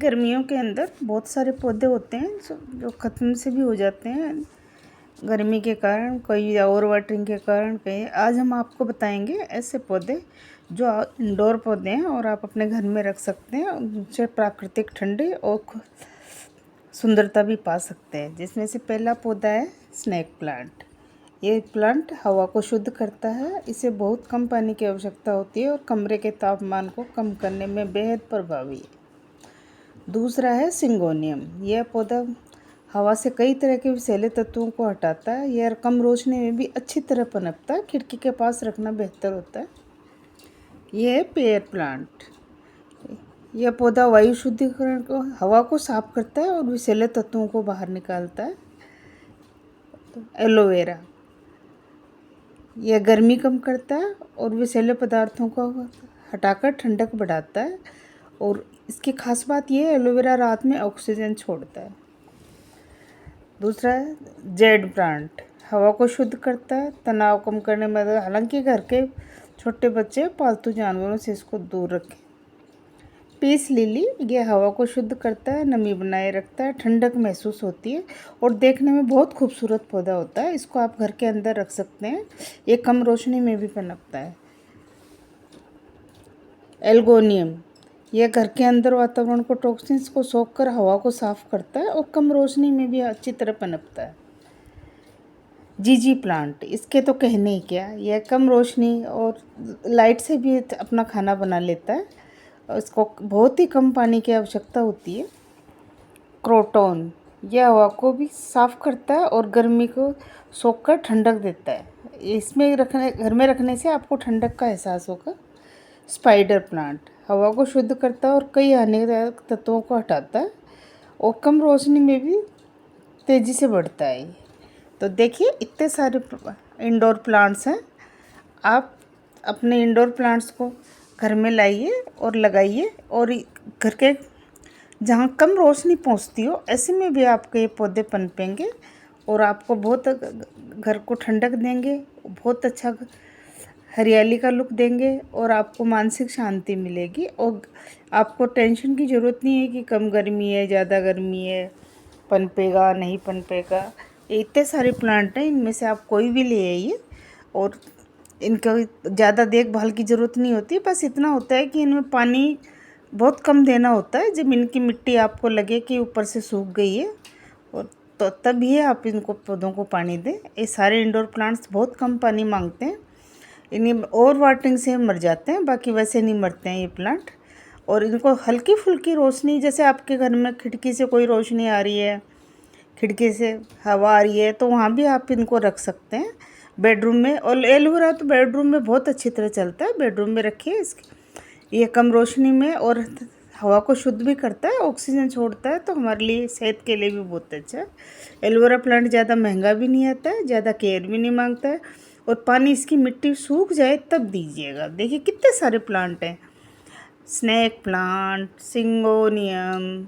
गर्मियों के अंदर बहुत सारे पौधे होते हैं जो ख़त्म से भी हो जाते हैं गर्मी के कारण, कोई ओवर वाटरिंग के कारण कहीं। आज हम आपको बताएंगे ऐसे पौधे जो इंडोर पौधे हैं और आप अपने घर में रख सकते हैं, उनसे प्राकृतिक ठंडी और सुंदरता भी पा सकते हैं। जिसमें से पहला पौधा है स्नेक प्लांट। ये प्लांट हवा को शुद्ध करता है, इसे बहुत कम पानी की आवश्यकता होती है और कमरे के तापमान को कम करने में बेहद प्रभावी है। दूसरा है सिंगोनियम। यह पौधा हवा से कई तरह के विषैले तत्वों को हटाता है। यह कम रोशनी में भी अच्छी तरह पनपता है, खिड़की के पास रखना बेहतर होता है। यह है पेयर प्लांट। यह पौधा वायु शुद्धिकरण को, हवा को साफ करता है और विषैले तत्वों को बाहर निकालता है। एलोवेरा, यह गर्मी कम करता है और विषैले पदार्थों को हटाकर ठंडक बढ़ाता है। और इसकी खास बात यह है, एलोवेरा रात में ऑक्सीजन छोड़ता है। दूसरा है जेड प्लांट। हवा को शुद्ध करता है, तनाव कम करने में मदद। हालांकि घर के छोटे बच्चे पालतू जानवरों से इसको दूर रखें। पीस लिली, यह हवा को शुद्ध करता है, नमी बनाए रखता है, ठंडक महसूस होती है और देखने में बहुत खूबसूरत पौधा होता है। इसको आप घर के अंदर रख सकते हैं, ये कम रोशनी में भी पनपता है। एल्गोनियम, यह घर के अंदर वातावरण को टॉक्सिन्स को सोख कर हवा को साफ करता है और कम रोशनी में भी अच्छी तरह पनपता है। जीजी प्लांट, इसके तो कहने ही क्या, यह कम रोशनी और लाइट से भी अपना खाना बना लेता है और इसको बहुत ही कम पानी की आवश्यकता होती है। क्रोटॉन, यह हवा को भी साफ करता है और गर्मी को सोख कर ठंडक देता है। इसमें घर में रखने से आपको ठंडक का एहसास होगा। स्पाइडर प्लांट, हवा को शुद्ध करता है और कई हानिकारक तत्वों को हटाता है और कम रोशनी में भी तेज़ी से बढ़ता है। तो देखिए, इतने सारे इंडोर प्लांट्स हैं। आप अपने इंडोर प्लांट्स को घर में लाइए और लगाइए और घर के जहाँ कम रोशनी पहुँचती हो ऐसे में भी आपके ये पौधे पनपेंगे और आपको बहुत घर को ठंडक देंगे, बहुत अच्छा हरियाली का लुक देंगे और आपको मानसिक शांति मिलेगी। और आपको टेंशन की ज़रूरत नहीं है कि कम गर्मी है, ज़्यादा गर्मी है, पनपेगा नहीं पनपेगा। इतने सारे प्लांट हैं, इनमें से आप कोई भी ले आइए और इनका ज़्यादा देखभाल की ज़रूरत नहीं होती। बस इतना होता है कि इनमें पानी बहुत कम देना होता है। जब इनकी मिट्टी आपको लगे कि ऊपर से सूख गई है और तो तभी आप इनको पौधों को पानी दें। ये सारे इंडोर प्लांट्स बहुत कम पानी मांगते हैं, इन्हें ओवर वाटरिंग से मर जाते हैं, बाकी वैसे नहीं मरते हैं ये प्लांट। और इनको हल्की फुल्की रोशनी, जैसे आपके घर में खिड़की से कोई रोशनी आ रही है, खिड़की से हवा आ रही है, तो वहाँ भी आप इनको रख सकते हैं बेडरूम में। और एलोवेरा तो बेडरूम में बहुत अच्छी तरह चलता है, बेडरूम में रखिए। ये कम रोशनी में और हवा को शुद्ध भी करता है, ऑक्सीजन छोड़ता है, तो हमारे लिए सेहत के लिए भी बहुत अच्छा है। एलोवेरा प्लांट ज़्यादा महंगा भी नहीं आता है, ज़्यादा केयर भी नहीं मांगता है और पानी इसकी मिट्टी सूख जाए तब दीजिएगा। देखिए कितने सारे प्लांट हैं, snake plant, syngonium,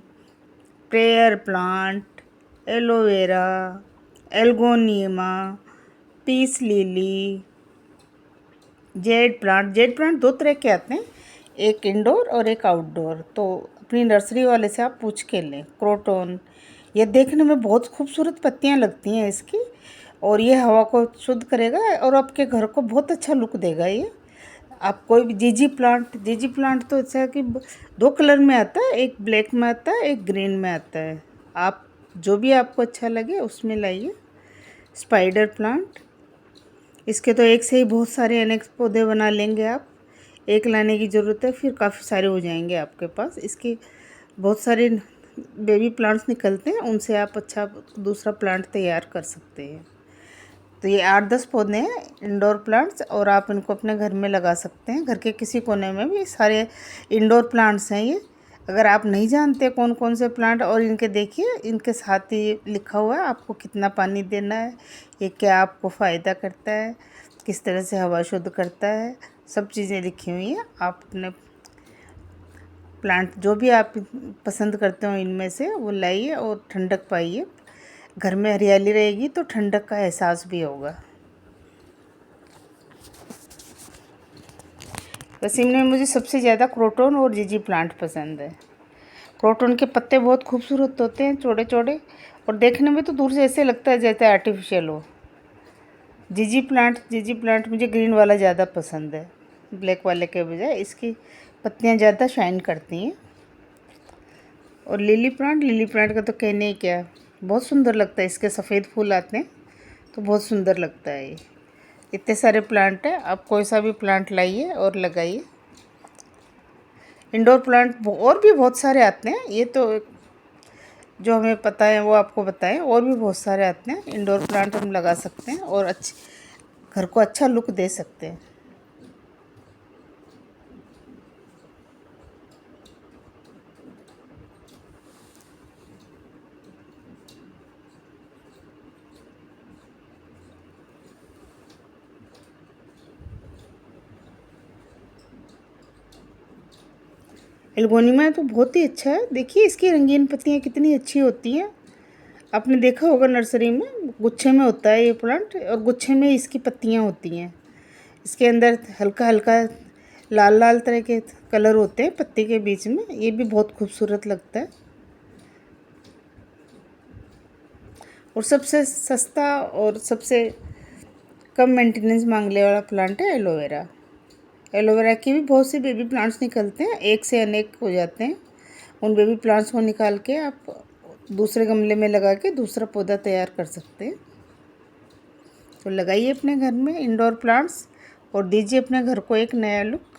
prayer plant, aloe vera, एल्गोनियमा, peace lily, jade plant. Jade plant दो तरह के आते हैं, एक इंडोर और एक आउटडोर, तो अपनी नर्सरी वाले से आप पूछ के लें। क्रोटॉन, ये देखने में बहुत खूबसूरत पत्तियां लगती हैं इसकी और ये हवा को शुद्ध करेगा और आपके घर को बहुत अच्छा लुक देगा। ये आप कोई भी जीजी प्लांट तो ऐसा है कि दो कलर में आता है, एक ब्लैक में आता है, एक ग्रीन में आता है। आप जो भी आपको अच्छा लगे उसमें लाइए। स्पाइडर प्लांट, इसके तो एक से ही बहुत सारे अनेक पौधे बना लेंगे आप, एक लाने की ज़रूरत है, फिर काफ़ी सारे हो जाएंगे आपके पास। इसके बहुत सारे बेबी प्लांट्स निकलते हैं, उनसे आप अच्छा दूसरा प्लांट तैयार कर सकते हैं। तो ये 8-10 पौधे हैं इंडोर प्लांट्स और आप इनको अपने घर में लगा सकते हैं। घर के किसी कोने में भी सारे इंडोर प्लांट्स हैं ये। अगर आप नहीं जानते कौन कौन से प्लांट, और इनके देखिए, इनके साथ ही लिखा हुआ है आपको कितना पानी देना है, ये क्या आपको फ़ायदा करता है, किस तरह से हवा शुद्ध करता है, सब चीज़ें लिखी हुई हैं। आप अपने प्लांट जो भी आप पसंद करते हो इनमें से वो लाइए और ठंडक पाइए। घर में हरियाली रहेगी तो ठंडक का एहसास भी होगा। वैसे इनमें मुझे सबसे ज़्यादा क्रोटॉन और जीजी प्लांट पसंद है। क्रोटन के पत्ते बहुत खूबसूरत होते हैं, चौड़े चौड़े, और देखने में तो दूर से ऐसे लगता है जैसे आर्टिफिशियल हो। जीजी प्लांट मुझे ग्रीन वाला ज़्यादा पसंद है, ब्लैक वाले के बजाय इसकी पत्तियां ज़्यादा शाइन करती हैं। और लिली प्लांट का तो कहने ही क्या, बहुत सुंदर लगता है, इसके सफ़ेद फूल आते हैं तो बहुत सुंदर लगता है। ये इतने सारे प्लांट हैं, आप कोई सा भी प्लांट लाइए और लगाइए। इंडोर प्लांट और भी बहुत सारे आते हैं, ये तो जो हमें पता है वो आपको बताएं, और भी बहुत सारे आते हैं। इंडोर प्लांट हम लगा सकते हैं और अच्छे घर को अच्छा लुक दे सकते हैं। एल्गोनिमा तो बहुत ही अच्छा है, देखिए इसकी रंगीन पत्तियाँ कितनी अच्छी होती हैं। आपने देखा होगा नर्सरी में गुच्छे में होता है ये प्लांट, और गुच्छे में इसकी पत्तियाँ होती हैं। इसके अंदर हल्का हल्का लाल लाल तरह के कलर होते हैं पत्ती के बीच में, ये भी बहुत खूबसूरत लगता है। और सबसे सस्ता और सबसे कम मेंटेनेंस मांगने वाला प्लांट है एलोवेरा। एलोवेरा के भी बहुत से बेबी प्लांट्स निकलते हैं, एक से अनेक हो जाते हैं। उन बेबी प्लांट्स को निकाल के आप दूसरे गमले में लगा के दूसरा पौधा तैयार कर सकते हैं। तो लगाइए अपने घर में इंडोर प्लांट्स और दीजिए अपने घर को एक नया लुक।